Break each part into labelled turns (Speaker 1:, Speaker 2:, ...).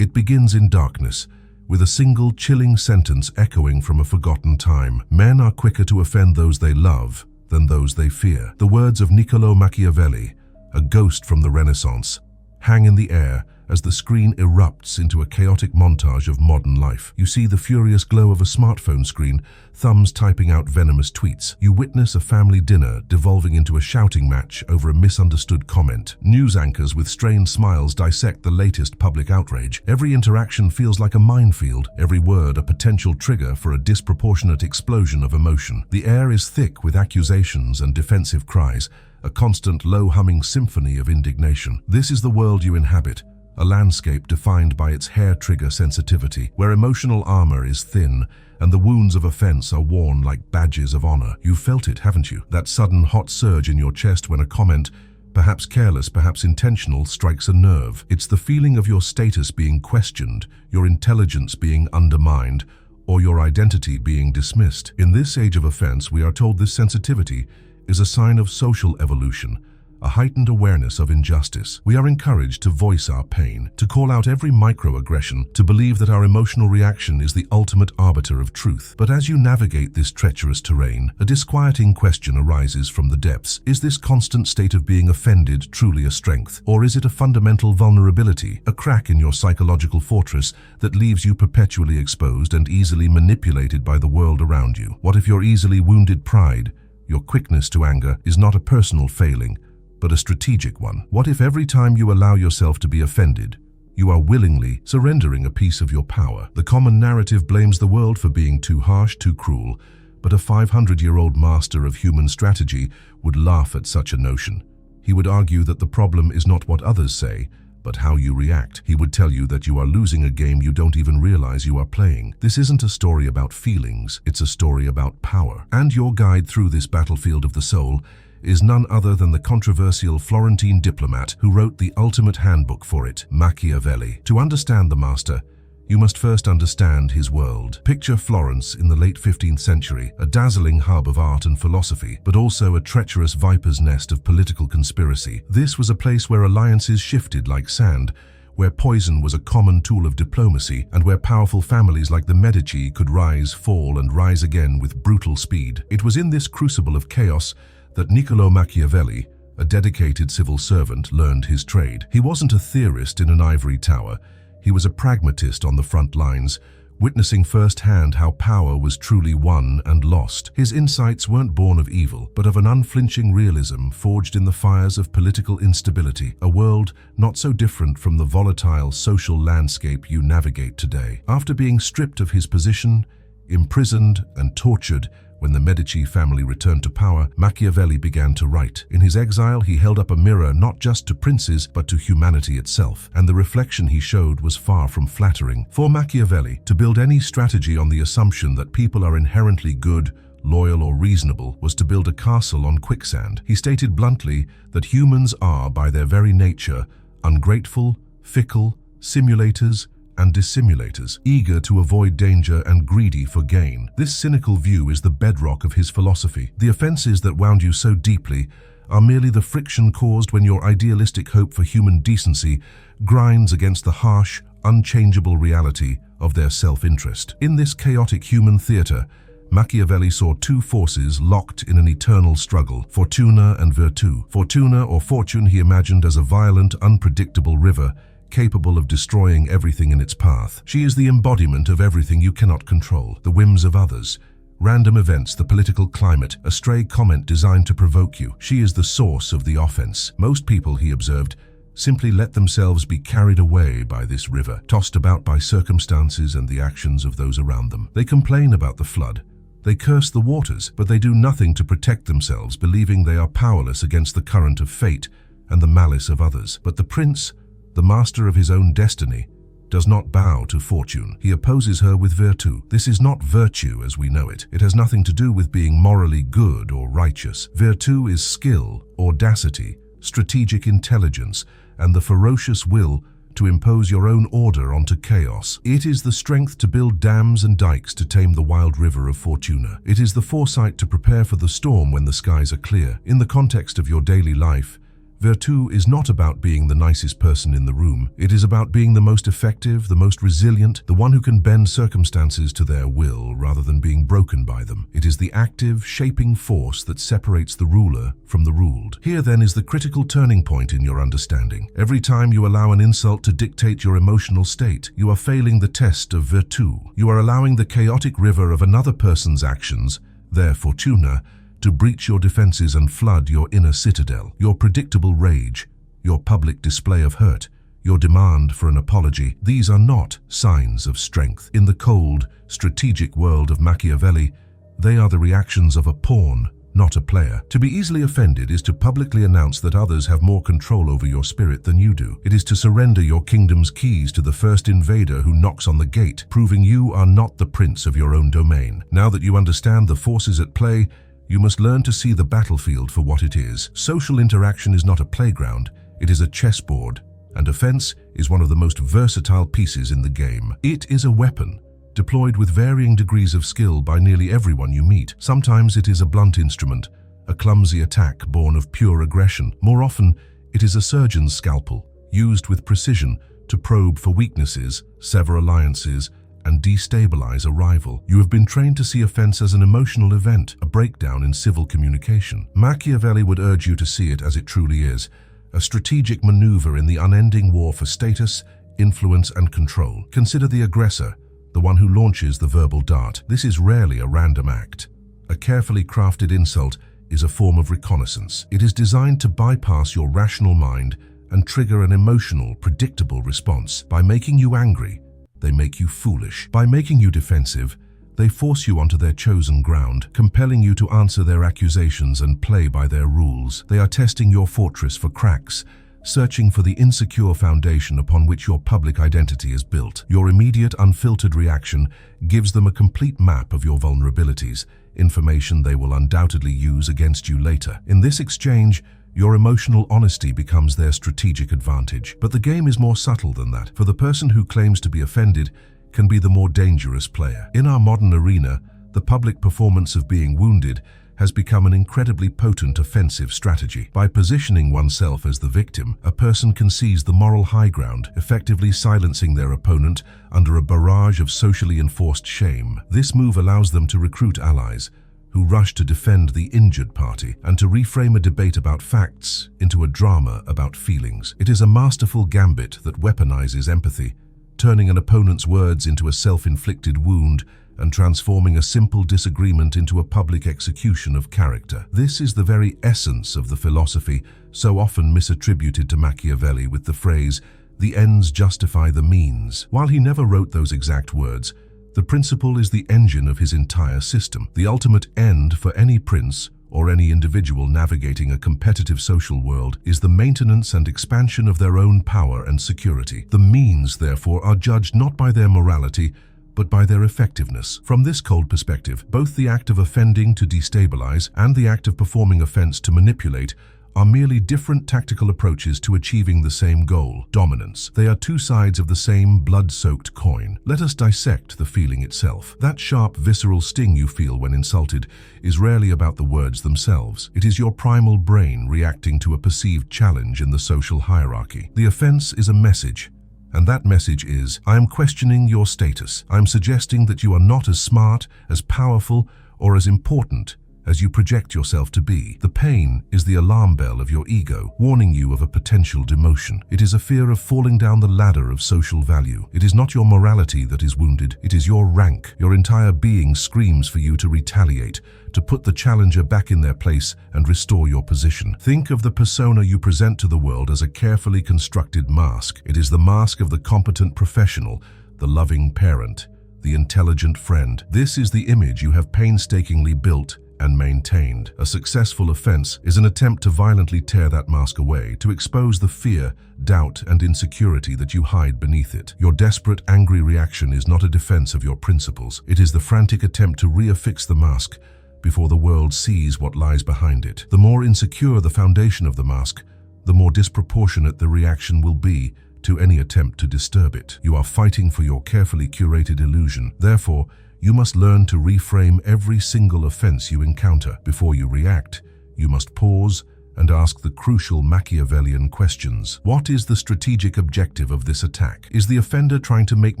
Speaker 1: It begins in darkness, with a single chilling sentence echoing from a forgotten time. Men are quicker to offend those they love than those they fear. The words of Niccolò Machiavelli, a ghost from the Renaissance, hang in the air as the screen erupts into a chaotic montage of modern life. You see the furious glow of a smartphone screen, thumbs typing out venomous tweets. You witness a family dinner devolving into a shouting match over a misunderstood comment. News anchors with strained smiles dissect the latest public outrage. Every interaction feels like a minefield, every word a potential trigger for a disproportionate explosion of emotion. The air is thick with accusations and defensive cries, a constant low-humming symphony of indignation. This is the world you inhabit, a landscape defined by its hair-trigger sensitivity, where emotional armor is thin and the wounds of offense are worn like badges of honor. You've felt it, haven't you? That sudden hot surge in your chest when a comment, perhaps careless, perhaps intentional, strikes a nerve. It's the feeling of your status being questioned, your intelligence being undermined, or your identity being dismissed. In this age of offense, we are told this sensitivity is a sign of social evolution, a heightened awareness of injustice. We are encouraged to voice our pain, to call out every microaggression, to believe that our emotional reaction is the ultimate arbiter of truth. But as you navigate this treacherous terrain, a disquieting question arises from the depths. Is this constant state of being offended truly a strength? Or is it a fundamental vulnerability, a crack in your psychological fortress that leaves you perpetually exposed and easily manipulated by the world around you? What if your easily wounded pride, your quickness to anger, is not a personal failing, but a strategic one? What if every time you allow yourself to be offended, you are willingly surrendering a piece of your power? The common narrative blames the world for being too harsh, too cruel, but a 500-year-old master of human strategy would laugh at such a notion. He would argue that the problem is not what others say, but how you react. He would tell you that you are losing a game you don't even realize you are playing. This isn't a story about feelings, it's a story about power. And your guide through this battlefield of the soul is none other than the controversial Florentine diplomat who wrote the ultimate handbook for it, Machiavelli. To understand the master, you must first understand his world. Picture Florence in the late 15th century, a dazzling hub of art and philosophy, but also a treacherous viper's nest of political conspiracy. This was a place where alliances shifted like sand, where poison was a common tool of diplomacy, and where powerful families like the Medici could rise, fall, and rise again with brutal speed. It was in this crucible of chaos that Niccolò Machiavelli, a dedicated civil servant, learned his trade. He wasn't a theorist in an ivory tower. He was a pragmatist on the front lines, witnessing firsthand how power was truly won and lost. His insights weren't born of evil, but of an unflinching realism forged in the fires of political instability, a world not so different from the volatile social landscape you navigate today. After being stripped of his position, imprisoned and tortured, when the Medici family returned to power, Machiavelli began to write. In his exile, he held up a mirror not just to princes, but to humanity itself, and the reflection he showed was far from flattering. For Machiavelli, to build any strategy on the assumption that people are inherently good, loyal, or reasonable was to build a castle on quicksand. He stated bluntly that humans are, by their very nature, ungrateful, fickle, simulators, and dissimulators, eager to avoid danger and greedy for gain. This cynical view is the bedrock of his philosophy. The offenses that wound you so deeply are merely the friction caused when your idealistic hope for human decency grinds against the harsh, unchangeable reality of their self-interest. In this chaotic human theater, Machiavelli saw two forces locked in an eternal struggle, fortuna and virtù. Fortuna, or fortune, he imagined as a violent, unpredictable river, capable of destroying everything in its path. She is the embodiment of everything you cannot control: the whims of others, random events, the political climate, a stray comment designed to provoke you. She is the source of the offense. Most people, he observed, simply let themselves be carried away by this river, tossed about by circumstances and the actions of those around them. They complain about the flood. They curse the waters, but they do nothing to protect themselves, believing they are powerless against the current of fate and the malice of others. But the prince, the master of his own destiny, does not bow to fortune. He opposes her with virtù. This is not virtue as we know it. It has nothing to do with being morally good or righteous. Virtù is skill, audacity, strategic intelligence, and the ferocious will to impose your own order onto chaos. It is the strength to build dams and dikes to tame the wild river of fortuna. It is the foresight to prepare for the storm when the skies are clear. In the context of your daily life, Virtue is not about being the nicest person in the room. It is about being the most effective, the most resilient, the one who can bend circumstances to their will rather than being broken by them. It is the active, shaping force that separates the ruler from the ruled. Here then is the critical turning point in your understanding. Every time you allow an insult to dictate your emotional state, you are failing the test of virtue. You are allowing the chaotic river of another person's actions, their fortuna, to breach your defenses and flood your inner citadel. Your predictable rage, your public display of hurt, your demand for an apology, these are not signs of strength. In the cold, strategic world of Machiavelli, they are the reactions of a pawn, not a player. To be easily offended is to publicly announce that others have more control over your spirit than you do. It is to surrender your kingdom's keys to the first invader who knocks on the gate, proving you are not the prince of your own domain. Now that you understand the forces at play, you must learn to see the battlefield for what it is. Social interaction is not a playground, it is a chessboard, and offense is one of the most versatile pieces in the game. It is a weapon, deployed with varying degrees of skill by nearly everyone you meet. Sometimes it is a blunt instrument, a clumsy attack born of pure aggression. More often, it is a surgeon's scalpel, used with precision to probe for weaknesses, sever alliances, and destabilize a rival. You have been trained to see offense as an emotional event, a breakdown in civil communication. Machiavelli would urge you to see it as it truly is, a strategic maneuver in the unending war for status, influence, and control. Consider the aggressor, the one who launches the verbal dart. This is rarely a random act. A carefully crafted insult is a form of reconnaissance. It is designed to bypass your rational mind and trigger an emotional, predictable response. By making you angry, they make you foolish. By making you defensive, they force you onto their chosen ground, compelling you to answer their accusations and play by their rules. They are testing your fortress for cracks, searching for the insecure foundation upon which your public identity is built. Your immediate, unfiltered reaction gives them a complete map of your vulnerabilities, information they will undoubtedly use against you later. In this exchange, your emotional honesty becomes their strategic advantage. But the game is more subtle than that, for the person who claims to be offended can be the more dangerous player. In our modern arena, the public performance of being wounded has become an incredibly potent offensive strategy. By positioning oneself as the victim, a person can seize the moral high ground, effectively silencing their opponent under a barrage of socially enforced shame. This move allows them to recruit allies who rush to defend the injured party and to reframe a debate about facts into a drama about feelings. It is a masterful gambit that weaponizes empathy, turning an opponent's words into a self-inflicted wound and transforming a simple disagreement into a public execution of character. This is the very essence of the philosophy so often misattributed to Machiavelli with the phrase, "the ends justify the means." While he never wrote those exact words, the principle is the engine of his entire system. The ultimate end for any prince or any individual navigating a competitive social world is the maintenance and expansion of their own power and security. The means, therefore, are judged not by their morality, but by their effectiveness. From this cold perspective, both the act of offending to destabilize and the act of performing offense to manipulate are merely different tactical approaches to achieving the same goal, dominance. They are two sides of the same blood-soaked coin. Let us dissect the feeling itself. That sharp, visceral sting you feel when insulted is rarely about the words themselves. It is your primal brain reacting to a perceived challenge in the social hierarchy. The offense is a message, and that message is, I am questioning your status. I am suggesting that you are not as smart, as powerful, or as important as you project yourself to be. The pain is the alarm bell of your ego, warning you of a potential demotion. It is a fear of falling down the ladder of social value. It is not your morality that is wounded, it is your rank. Your entire being screams for you to retaliate, to put the challenger back in their place and restore your position. Think of the persona you present to the world as a carefully constructed mask. It is the mask of the competent professional, the loving parent, the intelligent friend. This is the image you have painstakingly built and maintained. A successful offense is an attempt to violently tear that mask away, to expose the fear, doubt, and insecurity that you hide beneath it. Your desperate, angry reaction is not a defense of your principles. It is the frantic attempt to reaffix the mask before the world sees what lies behind it. The more insecure the foundation of the mask, the more disproportionate the reaction will be to any attempt to disturb it. You are fighting for your carefully curated illusion. Therefore, you must learn to reframe every single offense you encounter. Before you react, you must pause and ask the crucial Machiavellian questions. What is the strategic objective of this attack? Is the offender trying to make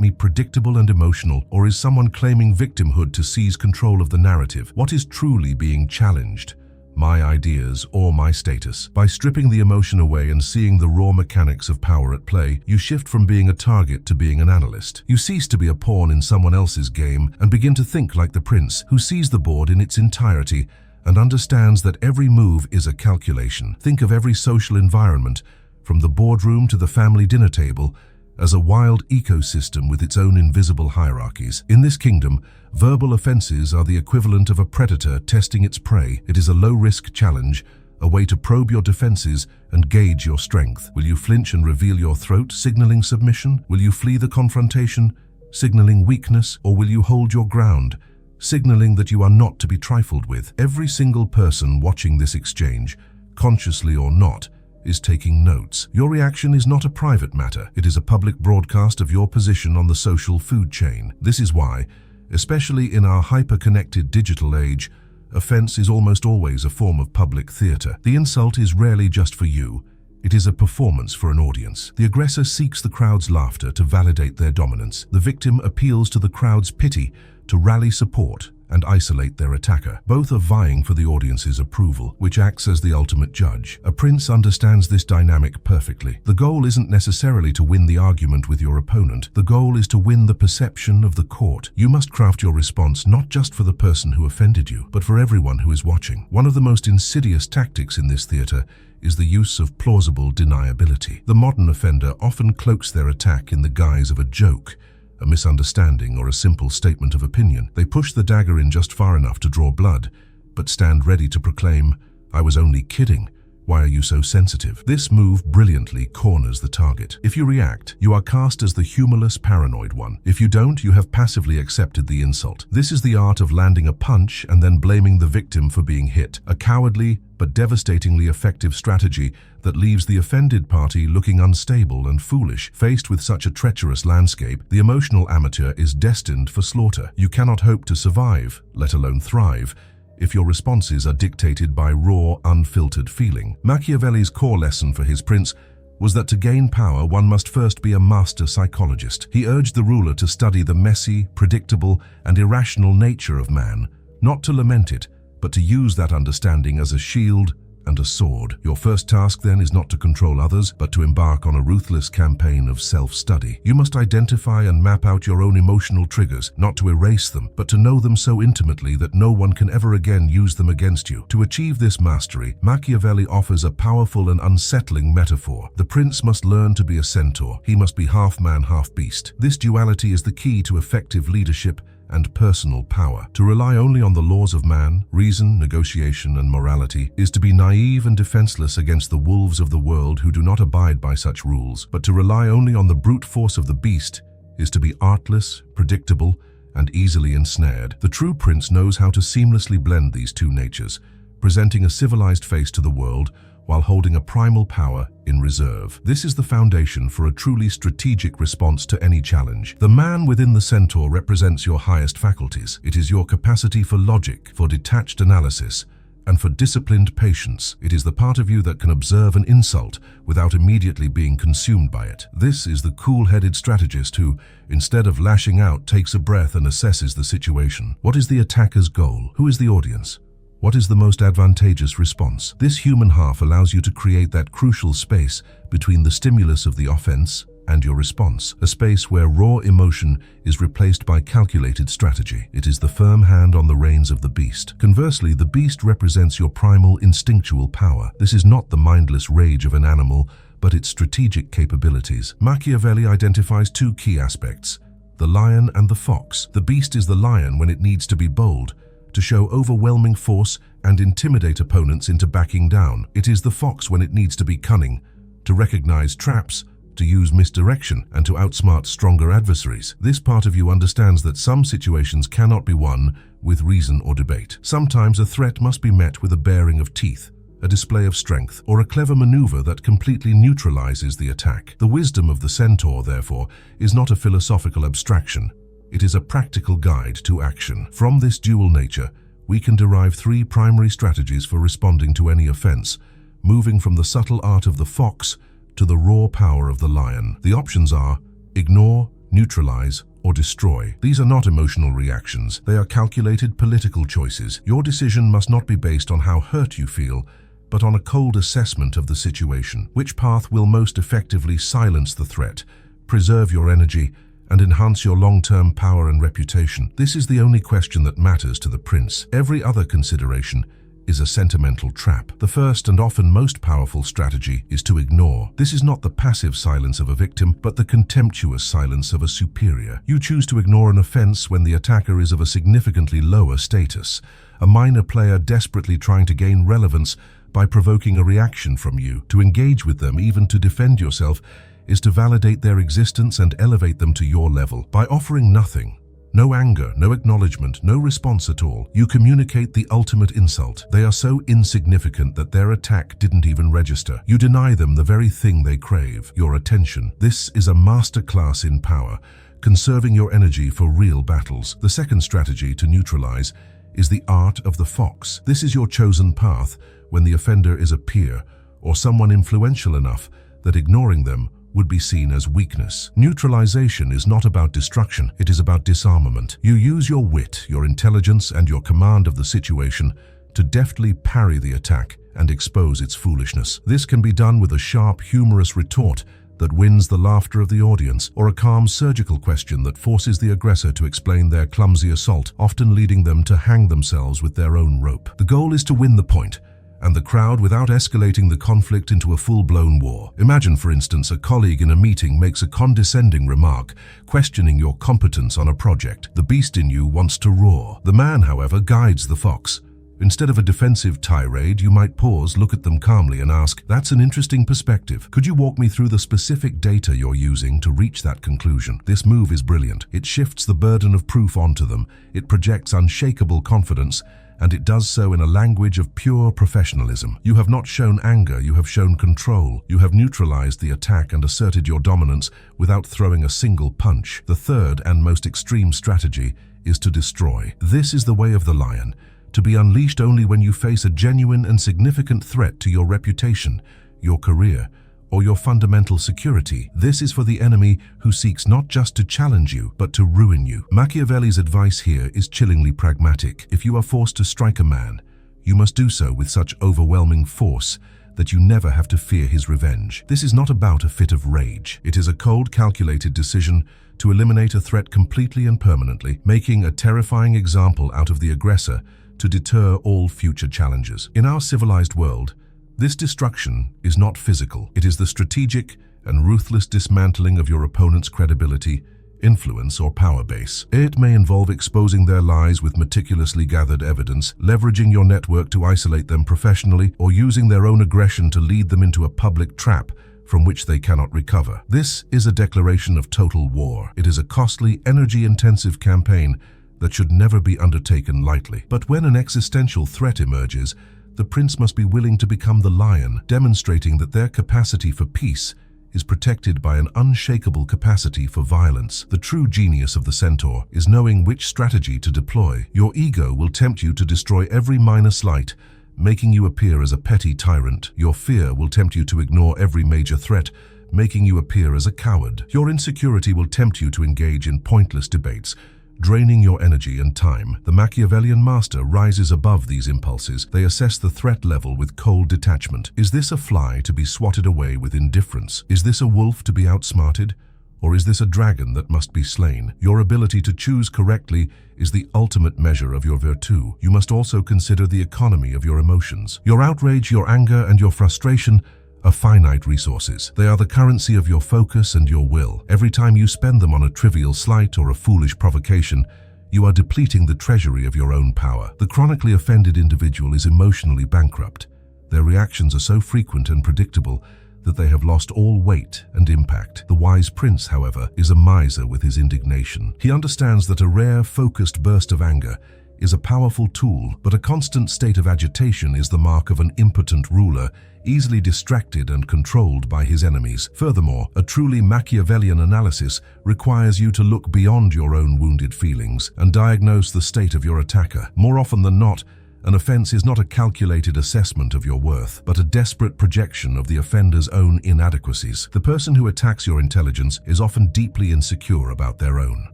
Speaker 1: me predictable and emotional, or is someone claiming victimhood to seize control of the narrative? What is truly being challenged? My ideas or my status? By stripping the emotion away and seeing the raw mechanics of power at play, you shift from being a target to being an analyst. You cease to be a pawn in someone else's game and begin to think like the prince, who sees the board in its entirety and understands that every move is a calculation. Think of every social environment, from the boardroom to the family dinner table, as a wild ecosystem with its own invisible hierarchies. In this kingdom, verbal offenses are the equivalent of a predator testing its prey. It is a low-risk challenge, a way to probe your defenses and gauge your strength. Will you flinch and reveal your throat, signaling submission? Will you flee the confrontation, signaling weakness? Or will you hold your ground, signaling that you are not to be trifled with? Every single person watching this exchange, consciously or not, is taking notes. Your reaction is not a private matter. It is a public broadcast of your position on the social food chain. This is why, especially in our hyper-connected digital age, offense is almost always a form of public theater. The insult is rarely just for you. It is a performance for an audience. The aggressor seeks the crowd's laughter to validate their dominance. The victim appeals to the crowd's pity to rally support and isolate their attacker. Both are vying for the audience's approval, which acts as the ultimate judge. A prince understands this dynamic perfectly. The goal isn't necessarily to win the argument with your opponent. The goal is to win the perception of the court. You must craft your response not just for the person who offended you, but for everyone who is watching. One of the most insidious tactics in this theater is the use of plausible deniability. The modern offender often cloaks their attack in the guise of a joke, a misunderstanding, or a simple statement of opinion. They push the dagger in just far enough to draw blood, but stand ready to proclaim, "I was only kidding. Why are you so sensitive?" This move brilliantly corners the target. If you react, you are cast as the humorless, paranoid one. If you don't, you have passively accepted the insult. This is the art of landing a punch and then blaming the victim for being hit. A cowardly but devastatingly effective strategy that leaves the offended party looking unstable and foolish. Faced with such a treacherous landscape, the emotional amateur is destined for slaughter. You cannot hope to survive, let alone thrive, if your responses are dictated by raw, unfiltered feeling. Machiavelli's core lesson for his prince was that to gain power, one must first be a master psychologist. He urged the ruler to study the messy, predictable, and irrational nature of man, not to lament it, but to use that understanding as a shield and a sword. Your first task then is not to control others, but to embark on a ruthless campaign of self-study. You must identify and map out your own emotional triggers, not to erase them, but to know them so intimately that no one can ever again use them against you. To achieve this mastery, Machiavelli offers a powerful and unsettling metaphor. The prince must learn to be a centaur. He must be half man, half beast. This duality is the key to effective leadership and personal power. To rely only on the laws of man, reason, negotiation, and morality is to be naive and defenseless against the wolves of the world who do not abide by such rules. But to rely only on the brute force of the beast is to be artless, predictable, and easily ensnared. The true prince knows how to seamlessly blend these two natures, presenting a civilized face to the world while holding a primal power in reserve. This is the foundation for a truly strategic response to any challenge. The man within the centaur represents your highest faculties. It is your capacity for logic, for detached analysis, and for disciplined patience. It is the part of you that can observe an insult without immediately being consumed by it. This is the cool-headed strategist who, instead of lashing out, takes a breath and assesses the situation. What is the attacker's goal? Who is the audience? What is the most advantageous response? This human half allows you to create that crucial space between the stimulus of the offense and your response, a space where raw emotion is replaced by calculated strategy. It is the firm hand on the reins of the beast. Conversely, the beast represents your primal instinctual power. This is not the mindless rage of an animal, but its strategic capabilities. Machiavelli identifies two key aspects: the lion and the fox. The beast is the lion when it needs to be bold, to show overwhelming force and intimidate opponents into backing down. It is the fox when it needs to be cunning, to recognize traps, to use misdirection, and to outsmart stronger adversaries. This part of you understands that some situations cannot be won with reason or debate. Sometimes a threat must be met with a baring of teeth, a display of strength, or a clever maneuver that completely neutralizes the attack. The wisdom of the centaur, therefore, is not a philosophical abstraction. It is a practical guide to action. From this dual nature, we can derive three primary strategies for responding to any offense, moving from the subtle art of the fox to the raw power of the lion. The options are ignore, neutralize, or destroy. These are not emotional reactions. They are calculated political choices. Your decision must not be based on how hurt you feel, but on a cold assessment of the situation. Which path will most effectively silence the threat, preserve your energy, and enhance your long-term power and reputation? This is the only question that matters to the prince. Every other consideration is a sentimental trap. The first and often most powerful strategy is to ignore. This is not the passive silence of a victim, but the contemptuous silence of a superior. You choose to ignore an offense when the attacker is of a significantly lower status, a minor player desperately trying to gain relevance by provoking a reaction from you. To engage with them, even to defend yourself, is to validate their existence and elevate them to your level. By offering nothing, no anger, no acknowledgement, no response at all, you communicate the ultimate insult. They are so insignificant that their attack didn't even register. You deny them the very thing they crave, your attention. This is a masterclass in power, conserving your energy for real battles. The second strategy to neutralize is the art of the fox. This is your chosen path when the offender is a peer or someone influential enough that ignoring them would be seen as weakness. Neutralization is not about destruction, it is about disarmament. You use your wit, your intelligence, and your command of the situation to deftly parry the attack and expose its foolishness. This can be done with a sharp, humorous retort that wins the laughter of the audience, or a calm, surgical question that forces the aggressor to explain their clumsy assault, often leading them to hang themselves with their own rope. The goal is to win the point, and the crowd without escalating the conflict into a full-blown war. Imagine, for instance, a colleague in a meeting makes a condescending remark, questioning your competence on a project. The beast in you wants to roar. The man, however, guides the fox. Instead of a defensive tirade, you might pause, look at them calmly and ask, "That's an interesting perspective. Could you walk me through the specific data you're using to reach that conclusion?" This move is brilliant. It shifts the burden of proof onto them. It projects unshakable confidence, and it does so in a language of pure professionalism. You have not shown anger, you have shown control. You have neutralized the attack and asserted your dominance without throwing a single punch. The third and most extreme strategy is to destroy. This is the way of the lion, to be unleashed only when you face a genuine and significant threat to your reputation, your career, or your fundamental security. This is for the enemy who seeks not just to challenge you, but to ruin you. Machiavelli's advice here is chillingly pragmatic. If you are forced to strike a man, you must do so with such overwhelming force that you never have to fear his revenge. This is not about a fit of rage. It is a cold, calculated decision to eliminate a threat completely and permanently, making a terrifying example out of the aggressor to deter all future challenges. In our civilized world, this destruction is not physical. It is the strategic and ruthless dismantling of your opponent's credibility, influence, or power base. It may involve exposing their lies with meticulously gathered evidence, leveraging your network to isolate them professionally, or using their own aggression to lead them into a public trap from which they cannot recover. This is a declaration of total war. It is a costly, energy-intensive campaign that should never be undertaken lightly. But when an existential threat emerges, the prince must be willing to become the lion, demonstrating that their capacity for peace is protected by an unshakable capacity for violence. The true genius of the centaur is knowing which strategy to deploy. Your ego will tempt you to destroy every minor slight, making you appear as a petty tyrant. Your fear will tempt you to ignore every major threat, making you appear as a coward. Your insecurity will tempt you to engage in pointless debates, draining your energy and time. The Machiavellian master rises above these impulses. They assess the threat level with cold detachment. Is this a fly to be swatted away with indifference? Is this a wolf to be outsmarted? Or is this a dragon that must be slain? Your ability to choose correctly is the ultimate measure of your virtue. You must also consider the economy of your emotions. Your outrage, your anger, and your frustration are finite resources. They are the currency of your focus and your will. Every time you spend them on a trivial slight or a foolish provocation, you are depleting the treasury of your own power. The chronically offended individual is emotionally bankrupt. Their reactions are so frequent and predictable that they have lost all weight and impact. The wise prince, however, is a miser with his indignation. He understands that a rare, focused burst of anger is a powerful tool, but a constant state of agitation is the mark of an impotent ruler, easily distracted and controlled by his enemies. Furthermore, a truly Machiavellian analysis requires you to look beyond your own wounded feelings and diagnose the state of your attacker. More often than not, An offense is not a calculated assessment of your worth, but a desperate projection of the offender's own inadequacies. The person who attacks your intelligence is often deeply insecure about their own.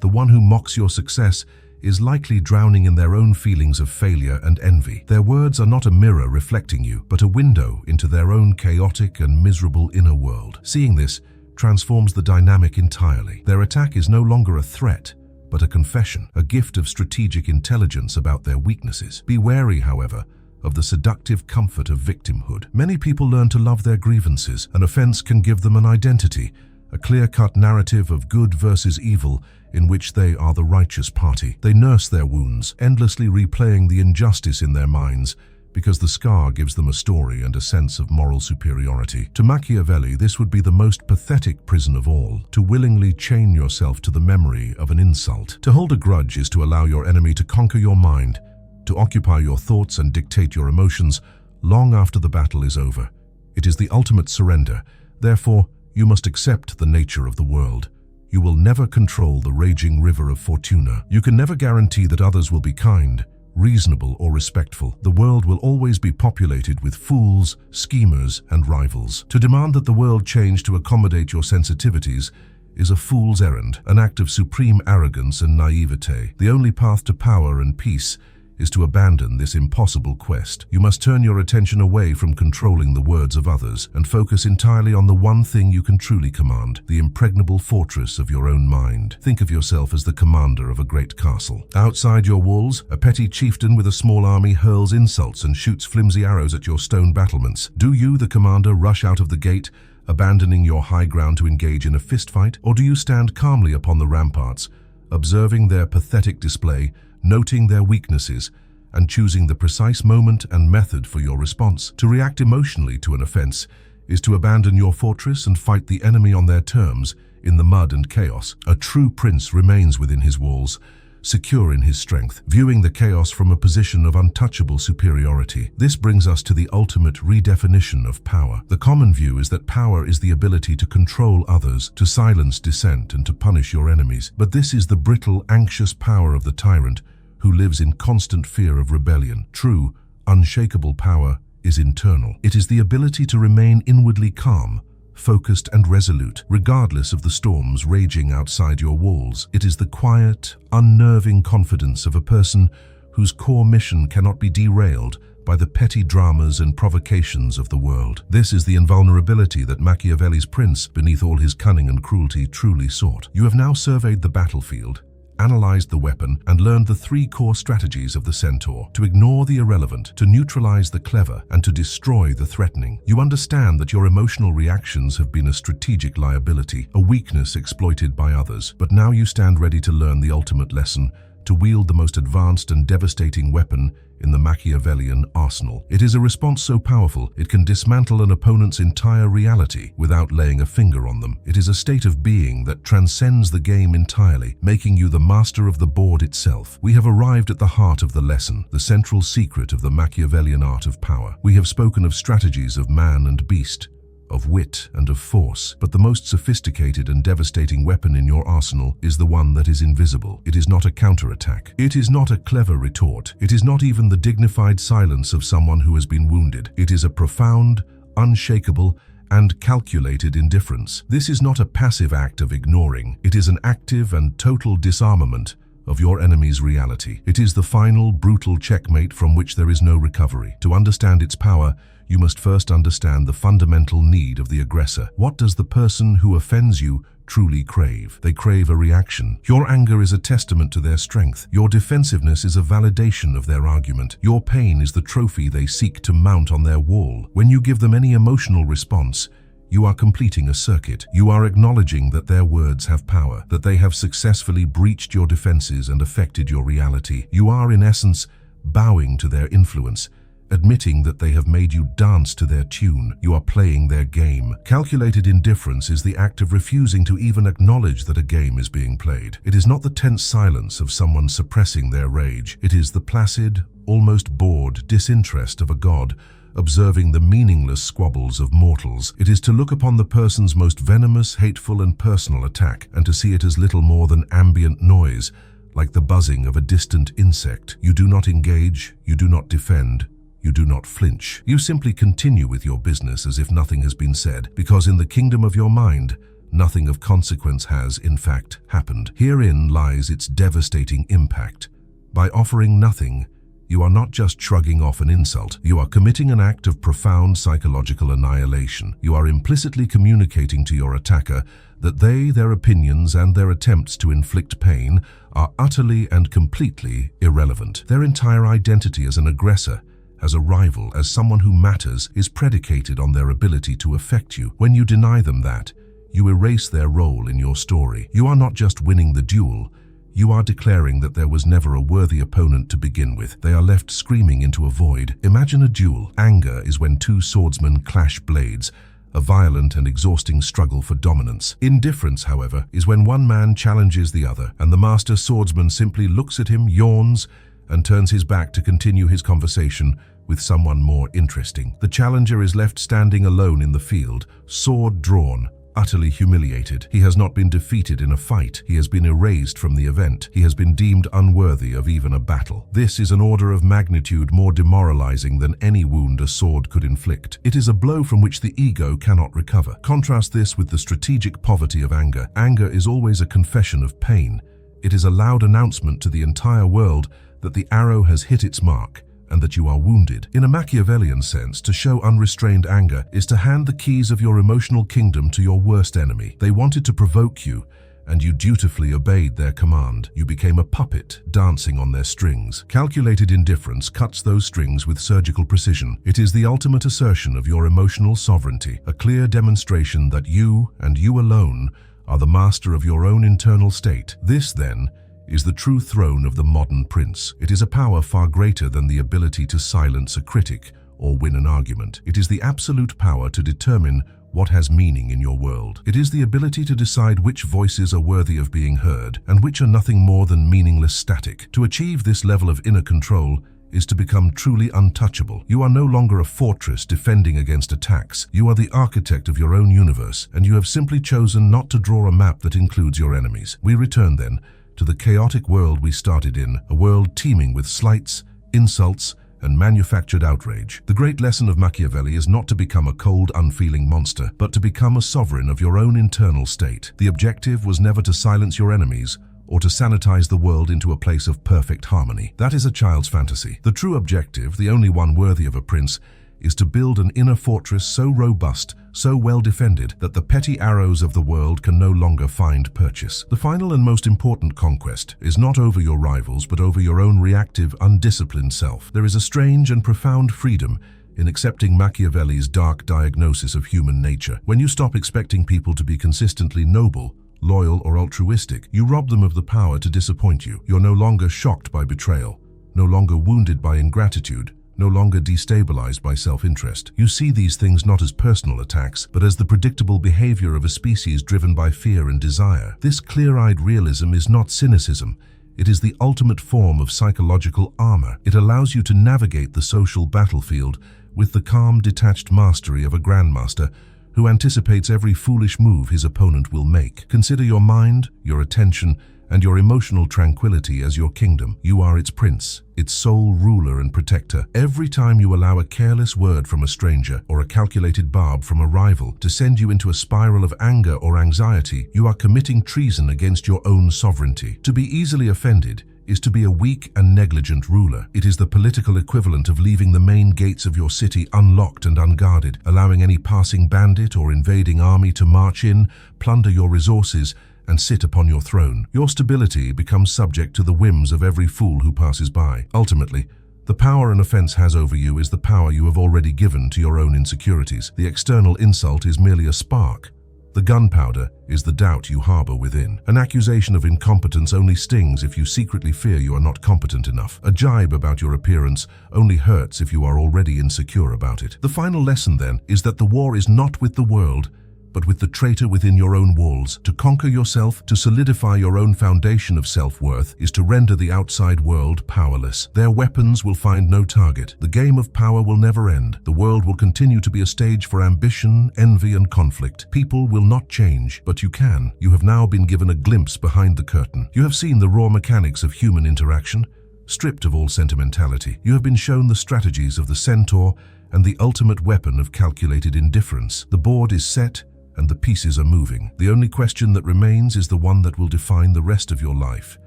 Speaker 1: The one who mocks your success is likely drowning in their own feelings of failure and envy. Their words are not a mirror reflecting you, but a window into their own chaotic and miserable inner world. Seeing this transforms the dynamic entirely. Their attack is no longer a threat, but a confession, a gift of strategic intelligence about their weaknesses. Be wary, however, of the seductive comfort of victimhood. Many people learn to love their grievances. An offense can give them an identity, a clear-cut narrative of good versus evil in which they are the righteous party. They nurse their wounds, endlessly replaying the injustice in their minds, because the scar gives them a story and a sense of moral superiority. To Machiavelli, this would be the most pathetic prison of all, to willingly chain yourself to the memory of an insult. To hold a grudge is to allow your enemy to conquer your mind, to occupy your thoughts and dictate your emotions long after the battle is over. It is the ultimate surrender. Therefore, you must accept the nature of the world. You will never control the raging river of Fortuna. You can never guarantee that others will be kind, reasonable, or respectful. The world will always be populated with fools, schemers, and rivals. To demand that the world change to accommodate your sensitivities is a fool's errand, an act of supreme arrogance and naivete. The only path to power and peace is to abandon this impossible quest. You must turn your attention away from controlling the words of others and focus entirely on the one thing you can truly command, the impregnable fortress of your own mind. Think of yourself as the commander of a great castle. Outside your walls, a petty chieftain with a small army hurls insults and shoots flimsy arrows at your stone battlements. Do you, the commander, rush out of the gate, abandoning your high ground to engage in a fistfight? Or do you stand calmly upon the ramparts, observing their pathetic display, noting their weaknesses, and choosing the precise moment and method for your response? To react emotionally to an offense is to abandon your fortress and fight the enemy on their terms in the mud and chaos. A true prince remains within his walls, secure in his strength, viewing the chaos from a position of untouchable superiority. This brings us to the ultimate redefinition of power. The common view is that power is the ability to control others, to silence dissent, and to punish your enemies. But this is the brittle, anxious power of the tyrant who lives in constant fear of rebellion. True, unshakable power is internal. It is the ability to remain inwardly calm, focused and resolute, regardless of the storms raging outside your walls. It is the quiet, unnerving confidence of a person whose core mission cannot be derailed by the petty dramas and provocations of the world. This is the invulnerability that Machiavelli's prince, beneath all his cunning and cruelty, truly sought. You have now surveyed the battlefield, analyzed the weapon, and learned the three core strategies of the centaur: to ignore the irrelevant, to neutralize the clever, and to destroy the threatening. You understand that your emotional reactions have been a strategic liability, a weakness exploited by others. But now you stand ready to learn the ultimate lesson, to wield the most advanced and devastating weapon in the Machiavellian arsenal. It is a response so powerful, it can dismantle an opponent's entire reality without laying a finger on them. It is a state of being that transcends the game entirely, making you the master of the board itself. We have arrived at the heart of the lesson, the central secret of the Machiavellian art of power. We have spoken of strategies of man and beast, of wit and of force, but the most sophisticated and devastating weapon in your arsenal is the one that is invisible. It is not a counterattack. It is not a clever retort. It is not even the dignified silence of someone who has been wounded. It is a profound, unshakable, and calculated indifference. This is not a passive act of ignoring. It is an active and total disarmament of your enemy's reality. It is the final, brutal checkmate from which there is no recovery. To understand its power, you must first understand the fundamental need of the aggressor. What does the person who offends you truly crave? They crave a reaction. Your anger is a testament to their strength. Your defensiveness is a validation of their argument. Your pain is the trophy they seek to mount on their wall. When you give them any emotional response, you are completing a circuit. You are acknowledging that their words have power, that they have successfully breached your defenses and affected your reality. You are, in essence, bowing to their influence, admitting that they have made you dance to their tune. You are playing their game. Calculated indifference is the act of refusing to even acknowledge that a game is being played. It is not the tense silence of someone suppressing their rage. It is the placid, almost bored disinterest of a god observing the meaningless squabbles of mortals. It is to look upon the person's most venomous, hateful, and personal attack and to see it as little more than ambient noise, like the buzzing of a distant insect. You do not engage, you do not defend, you do not flinch. You simply continue with your business as if nothing has been said, because in the kingdom of your mind, nothing of consequence has, in fact, happened. Herein lies its devastating impact. By offering nothing, you are not just shrugging off an insult, you are committing an act of profound psychological annihilation. You are implicitly communicating to your attacker that they, their opinions, and their attempts to inflict pain are utterly and completely irrelevant. Their entire identity as an aggressor, as a rival, as someone who matters, is predicated on their ability to affect you. When you deny them that, you erase their role in your story. You are not just winning the duel, you are declaring that there was never a worthy opponent to begin with. They are left screaming into a void. Imagine a duel. Anger is when two swordsmen clash blades, a violent and exhausting struggle for dominance. Indifference, however, is when one man challenges the other, and the master swordsman simply looks at him, yawns, and turns his back to continue his conversation with someone more interesting. The challenger is left standing alone in the field, sword drawn, utterly humiliated. He has not been defeated in a fight. He has been erased from the event. He has been deemed unworthy of even a battle. This is an order of magnitude more demoralizing than any wound a sword could inflict. It is a blow from which the ego cannot recover. Contrast this with the strategic poverty of anger. Anger is always a confession of pain. It is a loud announcement to the entire world that the arrow has hit its mark and that you are wounded. In a Machiavellian sense, to show unrestrained anger is to hand the keys of your emotional kingdom to your worst enemy. They wanted to provoke you, and you dutifully obeyed their command. You became a puppet, dancing on their strings. Calculated indifference cuts those strings with surgical precision. It is the ultimate assertion of your emotional sovereignty, a clear demonstration that you, and you alone, are the master of your own internal state. This, then, is the true throne of the modern prince. It is a power far greater than the ability to silence a critic or win an argument. It is the absolute power to determine what has meaning in your world. It is the ability to decide which voices are worthy of being heard and which are nothing more than meaningless static. To achieve this level of inner control is to become truly untouchable. You are no longer a fortress defending against attacks. You are the architect of your own universe, and you have simply chosen not to draw a map that includes your enemies. We return, then, to the chaotic world we started in, a world teeming with slights, insults, and manufactured outrage. The great lesson of Machiavelli is not to become a cold, unfeeling monster, but to become a sovereign of your own internal state. The objective was never to silence your enemies, or to sanitize the world into a place of perfect harmony. That is a child's fantasy. The true objective, the only one worthy of a prince, is to build an inner fortress so robust, so well defended, that the petty arrows of the world can no longer find purchase. The final and most important conquest is not over your rivals, but over your own reactive, undisciplined self. There is a strange and profound freedom in accepting Machiavelli's dark diagnosis of human nature. When you stop expecting people to be consistently noble, loyal, or altruistic, you rob them of the power to disappoint you. You're no longer shocked by betrayal, no longer wounded by ingratitude, no longer destabilized by self-interest. You see these things not as personal attacks, but as the predictable behavior of a species driven by fear and desire. This clear-eyed realism is not cynicism. It is the ultimate form of psychological armor. It allows you to navigate the social battlefield with the calm, detached mastery of a grandmaster who anticipates every foolish move his opponent will make. Consider your mind, your attention, and your emotional tranquility as your kingdom. You are its prince, its sole ruler and protector. Every time you allow a careless word from a stranger or a calculated barb from a rival to send you into a spiral of anger or anxiety, you are committing treason against your own sovereignty. To be easily offended is to be a weak and negligent ruler. It is the political equivalent of leaving the main gates of your city unlocked and unguarded, allowing any passing bandit or invading army to march in, plunder your resources, and sit upon your throne. Your stability becomes subject to the whims of every fool who passes by. Ultimately, the power an offense has over you is the power you have already given to your own insecurities. The external insult is merely a spark. The gunpowder is the doubt you harbor within. An accusation of incompetence only stings if you secretly fear you are not competent enough. A jibe about your appearance only hurts if you are already insecure about it. The final lesson, then, is that the war is not with the world, but with the traitor within your own walls. To conquer yourself, to solidify your own foundation of self-worth, is to render the outside world powerless. Their weapons will find no target. The game of power will never end. The world will continue to be a stage for ambition, envy, and conflict. People will not change, but you can. You have now been given a glimpse behind the curtain. You have seen the raw mechanics of human interaction, stripped of all sentimentality. You have been shown the strategies of the centaur and the ultimate weapon of calculated indifference. The board is set and the pieces are moving. The only question that remains is the one that will define the rest of your life.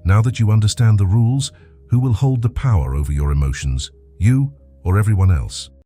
Speaker 1: Now that you understand the rules, who will hold the power over your emotions? You or everyone else?